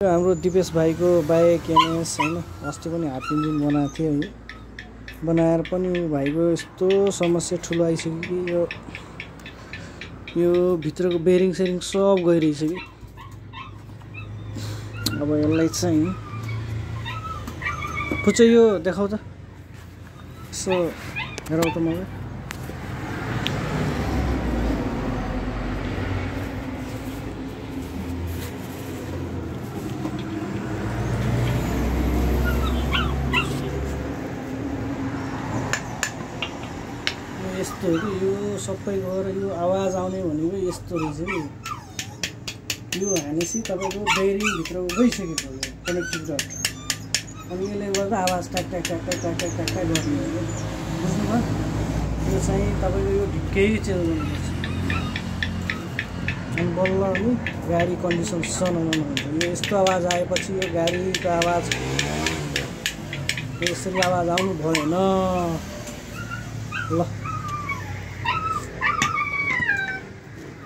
हाम्रो दिपेश भाइको bike NS हैन अस्ति पनि हाफ इन्जिन बनाएको थियो है बनाएर पनि भाइको यस्तो समस्या ठुलो आइसक्यो कि यो भित्रको बेरिङ सेरिङ सब गइरहेछ कि अब यसलाई चाहिँ पुच्छ यो देखाउ त सो हेरौ त मलाई यस्तो हो कि यो सबै गएर यो आवाज आउने भनेको यस्तो रहेछ कि यो हानेसी तपाईको बेरिङ भित्र गइसकेको हो कनेक्टिङ रड अनि यसले गर्दा आवाज ट्याक ट्याक ट्याक ट्याक ट्याक ट्याक ट्याक गर्ने हो बुझ्नुभयो यो चाहिँ तपाईको यो ढिक्कै चेन्ज गर्नुपर्छ अनि बल्ल अनि गाडी कन्डिसन सनन हुन्छ यो यस्तो आवाज आएपछि यो गाडीको आवाज यसरी आवाज आउनु भएन ल